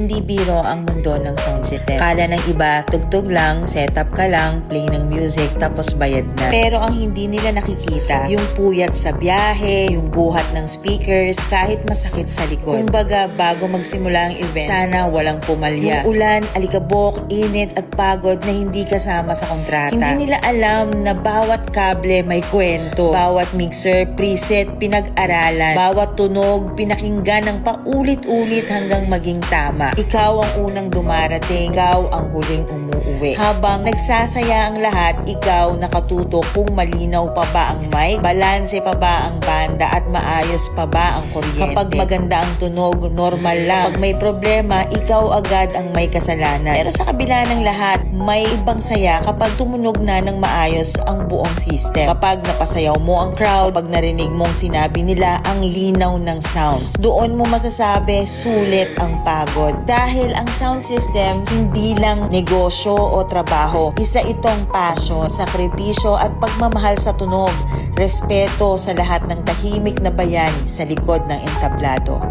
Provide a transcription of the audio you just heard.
Hindi biro ang mundo ng sound system. Kala ng iba, tugtog lang, setup ka lang, play ng music, tapos bayad na. Pero ang hindi nila nakikita, yung puyat sa biyahe, yung buhat ng speakers, kahit masakit sa likod. Kumbaga, bago magsimula ang event, sana walang pumalya. Yung ulan, alikabok, init at pagod na hindi kasama sa kontrata. Hindi nila alam na bawat kable may kwento. Bawat mixer, preset, pinag-aralan. Bawat tunog, pinakinggan ng paulit-ulit hanggang maging tama. Ikaw ang unang dumarating, ikaw ang huling umuuwi. Habang nagsasaya ang lahat, ikaw nakatutok kung malinaw pa ba ang mic, balanse pa ba ang banda at maayos pa ba ang kuryente. Kapag maganda ang tunog, normal lang. Pag may problema, ikaw agad ang may kasalanan. Pero sa kabila ng lahat, may ibang saya kapag tumunog na ng maayos ang buong system. Kapag napasayaw mo ang crowd, pag narinig mong sinabi nila ang linaw ng sounds, doon mo masasabi sulit ang pagod. Dahil ang sound system hindi lang negosyo o trabaho. Isa itong passion, sakripisyo at pagmamahal sa tunog, respeto sa lahat ng tahimik na bayani sa likod ng entablado.